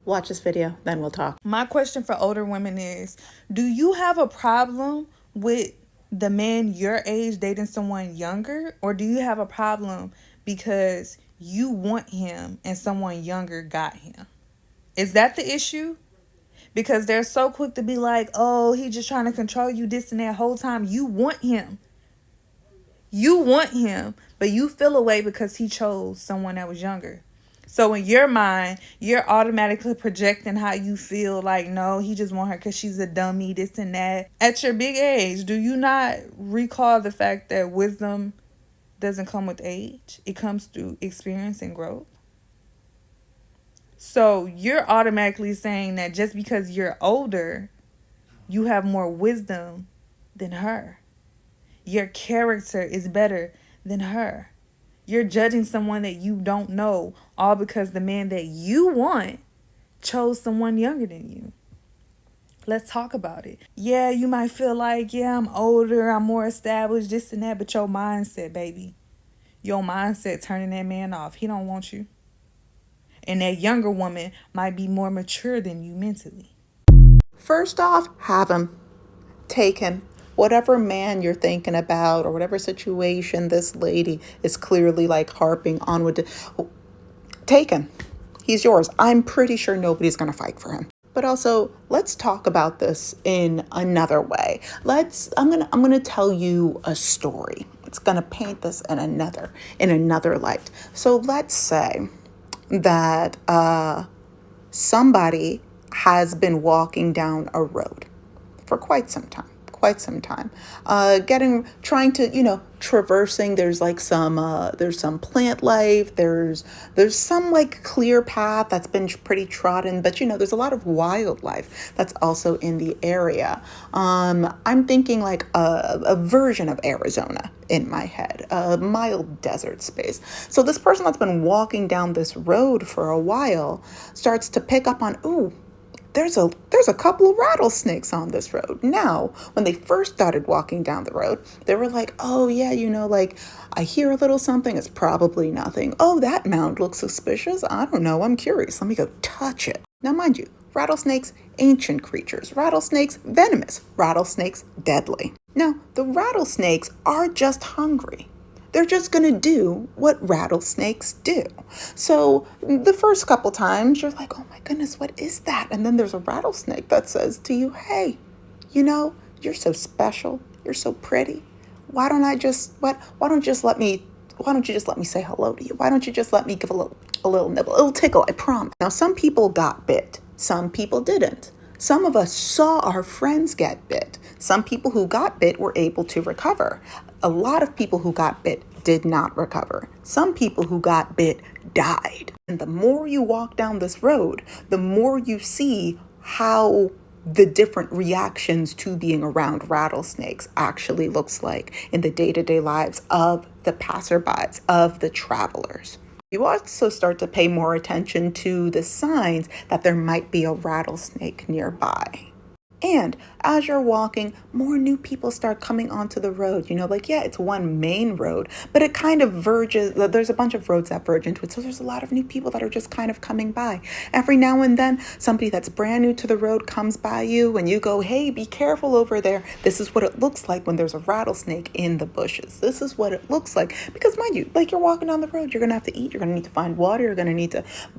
Watch this video, then we'll talk. My question for older women is, do you have a problem with the man your age dating someone younger? Or do you have a problem because you want him and someone younger got him? Is that the issue? Because they're so quick to be like, oh, he just trying to control you, this and that. Whole time you want him. You want him, but you feel away because he chose someone that was younger. So in your mind, you're automatically projecting how you feel, like, no, he just want her because she's a dummy, this and that. At your big age, do you not recall the fact that wisdom doesn't come with age? It comes through experience and growth. So you're automatically saying that just because you're older, you have more wisdom than her. Your character is better than her. You're judging someone that you don't know, all because the man that you want chose someone younger than you. Let's talk about it. Yeah, you might feel like, yeah, I'm older, I'm more established, this and that, but your mindset, baby. Your mindset turning that man off. He don't want you. And that younger woman might be more mature than you mentally. First off, have him. Take him. Whatever man you're thinking about or whatever situation this lady is clearly like harping on with, take him. He's yours. I'm pretty sure nobody's going to fight for him. But also, let's talk about this in another way. I'm going to tell you a story. It's going to paint this in another light. So let's say that somebody has been walking down a road for quite some time, trying to, traversing. There's like there's some plant life. There's some like clear path that's been pretty trodden, but there's a lot of wildlife that's also in the area. I'm thinking like a version of Arizona in my head, a mild desert space. So this person that's been walking down this road for a while starts to pick up on, ooh, there's a couple of rattlesnakes on this road. Now, when they first started walking down the road, they were like, oh yeah, like I hear a little something, it's probably nothing. Oh, that mound looks suspicious. I don't know, I'm curious. Let me go touch it. Now, mind you, rattlesnakes, ancient creatures. Rattlesnakes, venomous. Rattlesnakes, deadly. Now, the rattlesnakes are just hungry. They're just going to do what rattlesnakes do. So the first couple times you're like, oh my goodness, what is that? And then there's a rattlesnake that says to you, hey, you're so special. You're so pretty. Why don't you just let me say hello to you? Why don't you just let me give a little nibble? It'll tickle, I promise. Now, some people got bit. Some people didn't. Some of us saw our friends get bit. Some people who got bit were able to recover. A lot of people who got bit did not recover. Some people who got bit died. And the more you walk down this road, the more you see how the different reactions to being around rattlesnakes actually looks like in the day-to-day lives of the passerbys, of the travelers. You also start to pay more attention to the signs that there might be a rattlesnake nearby. And as you're walking, more new people start coming onto the road. It's one main road, but it kind of verges. There's a bunch of roads that verge into it. So there's a lot of new people that are just kind of coming by. Every now and then, somebody that's brand new to the road comes by you and you go, hey, be careful over there. This is what it looks like when there's a rattlesnake in the bushes. This is what it looks like. Because mind you, like you're walking down the road, you're going to have to eat. You're going to need to find water.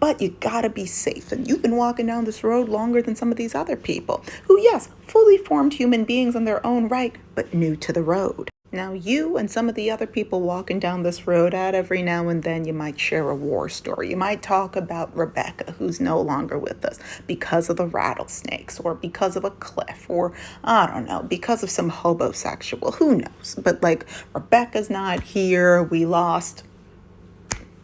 But you got to be safe. And you've been walking down this road longer than some of these other people who, yes, fully formed human beings in their own right, but new to the road. Now, you and some of the other people walking down this road every now and then, you might share a war story. You might talk about Rebecca, who's no longer with us because of the rattlesnakes or because of a cliff or, I don't know, because of some homosexual, who knows? But like, Rebecca's not here. We lost,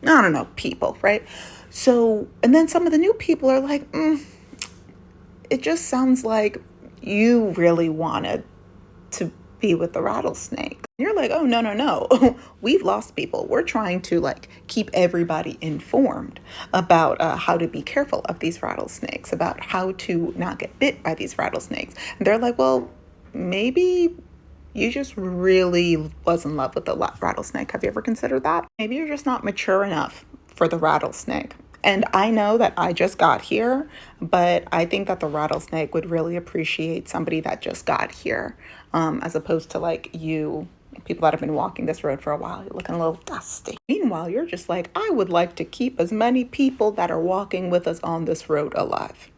I don't know, people, right? So, and then some of the new people are like, it just sounds like you really wanted to be with the rattlesnake. You're like, oh, no. We've lost people. We're trying to keep everybody informed about how to be careful of these rattlesnakes, about how to not get bit by these rattlesnakes. And they're like, well, maybe you just really was in love with the rattlesnake. Have you ever considered that? Maybe you're just not mature enough for the rattlesnake. And I know that I just got here, but I think that the rattlesnake would really appreciate somebody that just got here, as opposed to like you, people that have been walking this road for a while. You're looking a little dusty. Meanwhile, you're just like, I would like to keep as many people that are walking with us on this road alive.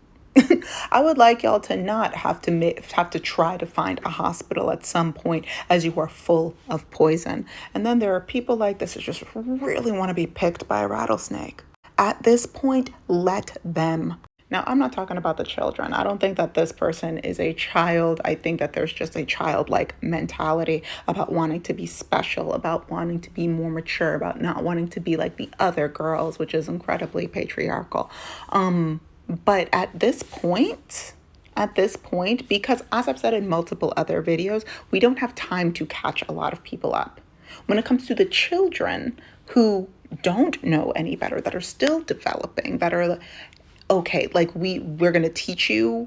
I would like y'all to not have to try to find a hospital at some point as you are full of poison. And then there are people like this that just really want to be picked by a rattlesnake. At this point, let them. Now, I'm not talking about the children. I don't think that this person is a child. I think that there's just a childlike mentality about wanting to be special, about wanting to be more mature, about not wanting to be like the other girls, which is incredibly patriarchal. But at this point, because as I've said in multiple other videos, we don't have time to catch a lot of people up. When it comes to the children who don't know any better, that are still developing, that are okay, like we're going to teach you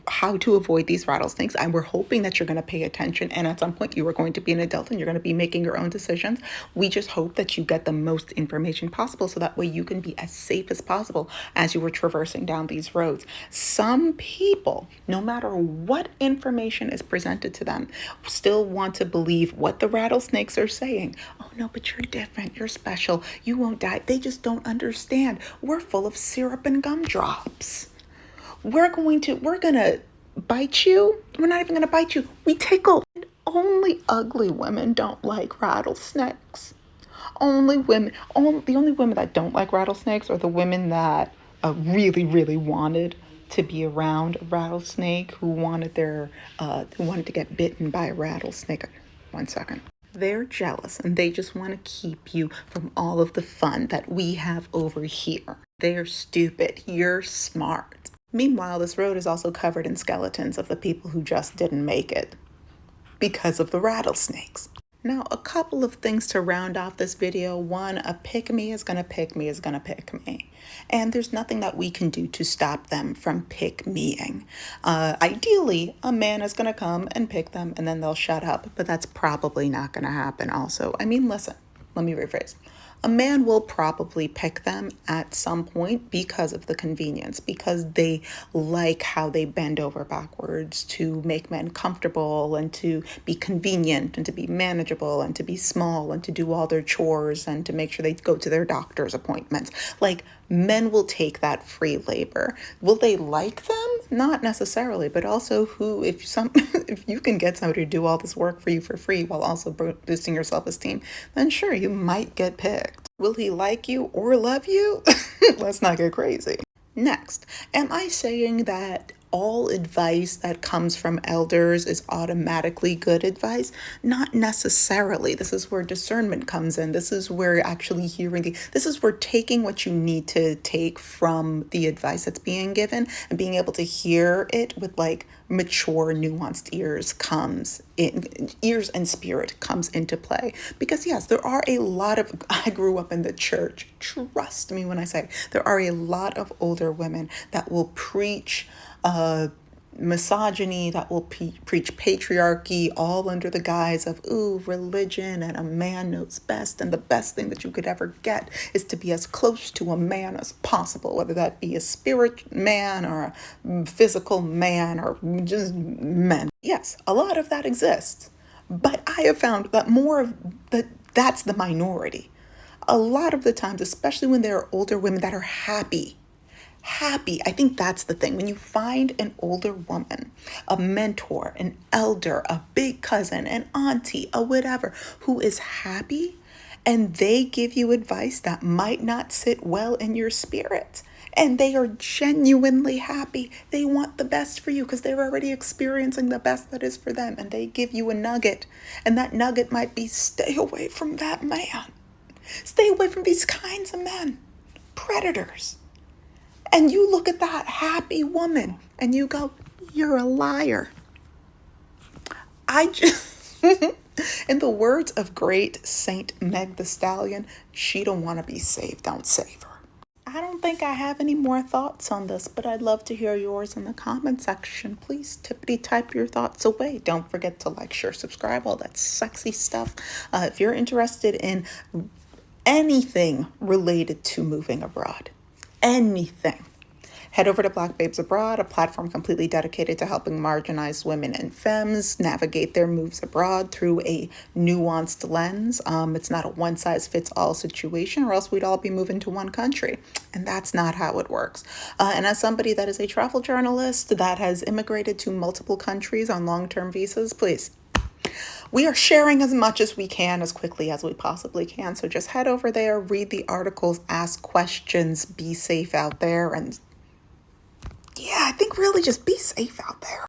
how to avoid these rattlesnakes, and we're hoping that you're going to pay attention, and at some point you are going to be an adult and you're going to be making your own decisions. We just hope that you get the most information possible so that way you can be as safe as possible as you were traversing down these roads. Some people, no matter what information is presented to them, still want to believe what the rattlesnakes are saying. Oh no, but you're different, you're special, you won't die. They just don't understand. We're full of syrup and gumdrops. We're gonna bite you. We're not even gonna bite you. We tickle. Only ugly women don't like rattlesnakes. The only women that don't like rattlesnakes are the women that really, really wanted to be around a rattlesnake, who wanted to get bitten by a rattlesnake. One second. They're jealous and they just want to keep you from all of the fun that we have over here. They're stupid. You're smart. Meanwhile, this road is also covered in skeletons of the people who just didn't make it because of the rattlesnakes. Now, a couple of things to round off this video. One, a pick me is gonna pick me is gonna pick me. And there's nothing that we can do to stop them from pick meing. Ideally, a man is gonna come and pick them and then they'll shut up, but that's probably not gonna happen also. I mean, listen, let me rephrase. A man will probably pick them at some point because of the convenience, because they like how they bend over backwards to make men comfortable and to be convenient and to be manageable and to be small and to do all their chores and to make sure they go to their doctor's appointments. Like, men will take that free labor. Will they like them? Not necessarily, but also if you can get somebody to do all this work for you for free while also boosting your self-esteem, then sure, you might get picked. Will he like you or love you? Let's not get crazy. Next, am I saying that all advice that comes from elders is automatically good advice? Not necessarily. This is where discernment comes in. This is where actually this is where taking what you need to take from the advice that's being given and being able to hear it with like mature, nuanced ears and spirit comes into play. Because yes, there are a lot of, I grew up in the church. Trust me when I say there are a lot of older women that will preach misogyny, that will preach patriarchy, all under the guise of, ooh, religion and a man knows best. And the best thing that you could ever get is to be as close to a man as possible, whether that be a spirit man or a physical man or just men. Yes, a lot of that exists. But I have found that that's the minority. A lot of the times, especially when there are older women that are happy. I think that's the thing. When you find an older woman, a mentor, an elder, a big cousin, an auntie, a whatever, who is happy and they give you advice that might not sit well in your spirit, and they are genuinely happy. They want the best for you because they're already experiencing the best that is for them, and they give you a nugget, and that nugget might be, stay away from that man. Stay away from these kinds of men. Predators. And you look at that happy woman and you go, you're a liar. In the words of great Saint Meg the Stallion, she don't want to be saved, don't save her. I don't think I have any more thoughts on this, but I'd love to hear yours in the comment section. Please tippity type your thoughts away. Don't forget to like, share, subscribe, all that sexy stuff. If you're interested in anything related to moving abroad, anything, head over to Black Babes Abroad, a platform completely dedicated to helping marginalized women and femmes navigate their moves abroad through a nuanced lens. It's not a one size fits all situation, or else we'd all be moving to one country. And that's not how it works. And as somebody that is a travel journalist that has immigrated to multiple countries on long term visas, please, we are sharing as much as we can as quickly as we possibly can. So just head over there, read the articles, ask questions, be safe out there, and yeah, I think really just be safe out there.